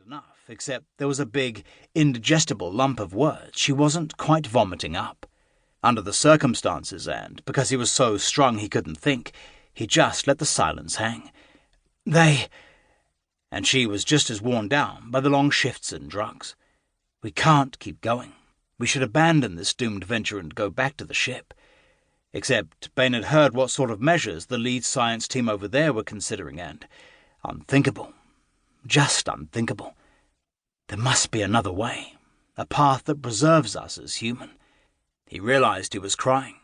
enough, except there was a big, indigestible lump of words she wasn't quite vomiting up. Under the circumstances, and because he was so strung he couldn't think, he just let the silence hang. And she was just as worn down by the long shifts and drugs. We can't keep going. We should abandon this doomed venture and go back to the ship. Except Bain had heard what sort of measures the lead science team over there were considering, and unthinkable. Just unthinkable. There must be another way, a path that preserves us as human. He realized he was crying.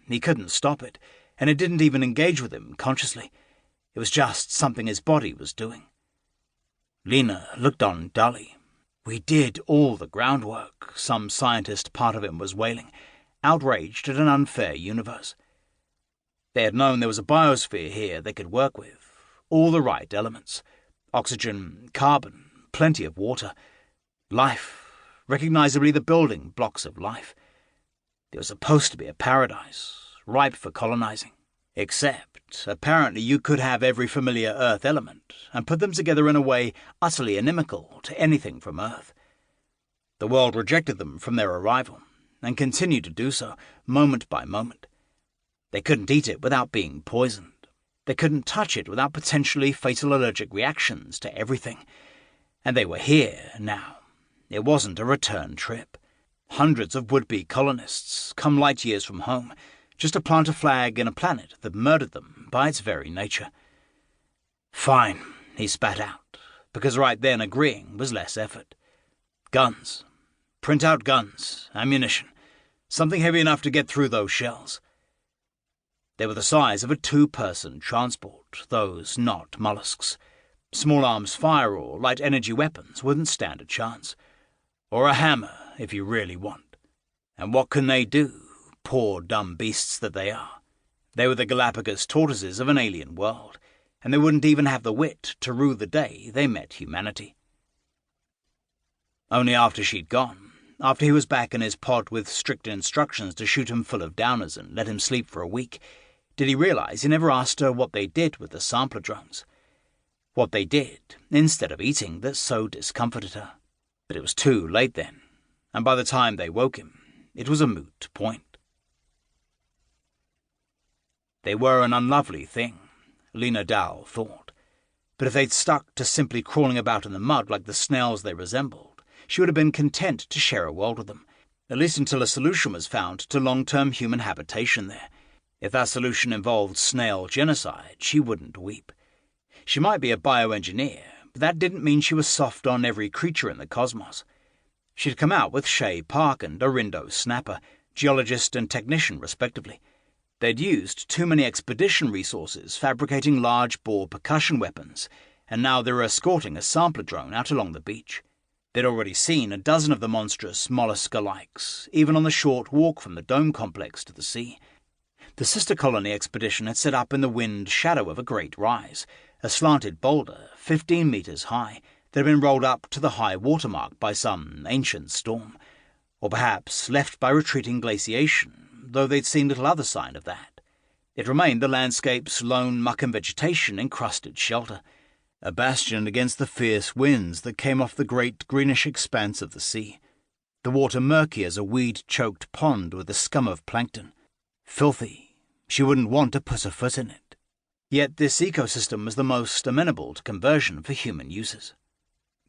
He couldn't stop it, and it didn't even engage with him consciously. It was just something his body was doing. Lena looked on dully. We did all the groundwork, some scientist part of him was wailing, outraged at an unfair universe. They had known there was a biosphere here they could work with, all the right elements. Oxygen, carbon, plenty of water. Life, recognizably the building blocks of life. It was supposed to be a paradise, ripe for colonizing. Except, apparently you could have every familiar Earth element and put them together in a way utterly inimical to anything from Earth. The world rejected them from their arrival, and continued to do so, moment by moment. They couldn't eat it without being poisoned. They couldn't touch it without potentially fatal allergic reactions to everything. And they were here now. It wasn't a return trip. Hundreds of would-be colonists, come light years from home, just to plant a flag in a planet that murdered them by its very nature. Fine, he spat out, because right then agreeing was less effort. Guns. Print out guns, ammunition, something heavy enough to get through those shells. They were the size of a two-person transport, those not mollusks. Small arms fire or light energy weapons wouldn't stand a chance. Or a hammer, if you really want. And what can they do, poor dumb beasts that they are? They were the Galapagos tortoises of an alien world, and they wouldn't even have the wit to rue the day they met humanity. Only after she'd gone, after he was back in his pod with strict instructions to shoot him full of downers and let him sleep for a week, did he realize he never asked her what they did with the sampler drones. What they did, instead of eating, that so discomforted her. But it was too late then, and by the time they woke him, it was a moot point. They were an unlovely thing, Lena Dow thought, but if they'd stuck to simply crawling about in the mud like the snails they resembled, she would have been content to share a world with them, at least until a solution was found to long-term human habitation there. If that solution involved snail genocide, she wouldn't weep. She might be a bioengineer, but that didn't mean she was soft on every creature in the cosmos. She'd come out with Shay Park and Orindo Snapper, geologist and technician respectively. They'd used too many expedition resources fabricating large-bore percussion weapons, and now they were escorting a sampler drone out along the beach. They'd already seen a dozen of the monstrous mollusk-alikes, even on the short walk from the dome complex to the sea. The sister colony expedition had set up in the wind shadow of a great rise, a slanted boulder 15 meters high that had been rolled up to the high watermark by some ancient storm, or perhaps left by retreating glaciation, though they'd seen little other sign of that. It remained the landscape's lone muck and vegetation-encrusted shelter, a bastion against the fierce winds that came off the great greenish expanse of the sea, the water murky as a weed-choked pond with a scum of plankton. Filthy. She wouldn't want to put her foot in it. Yet this ecosystem was the most amenable to conversion for human uses.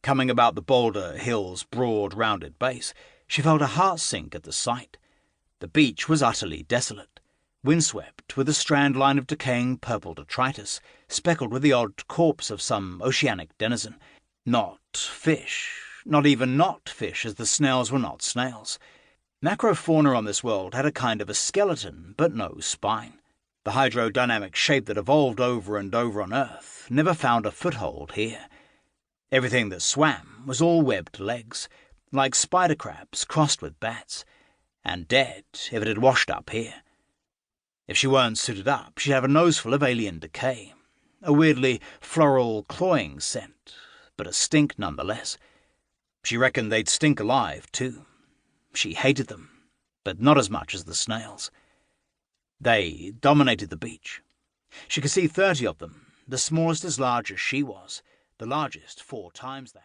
Coming about the boulder hill's broad, rounded base, she felt her heart sink at the sight. The beach was utterly desolate, windswept with a strand line of decaying purple detritus, speckled with the odd corpse of some oceanic denizen. Not fish, not even not fish, as the snails were not snails. Macrofauna on this world had a kind of a skeleton, but no spine. The hydrodynamic shape that evolved over and over on Earth never found a foothold here. Everything that swam was all webbed legs, like spider crabs crossed with bats, and dead if it had washed up here. If she weren't suited up, she'd have a noseful of alien decay, a weirdly floral cloying scent, but a stink nonetheless. She reckoned they'd stink alive, too. She hated them, but not as much as the snails. They dominated the beach. She could see 30 of them, the smallest as large as she was, the largest 4 times that.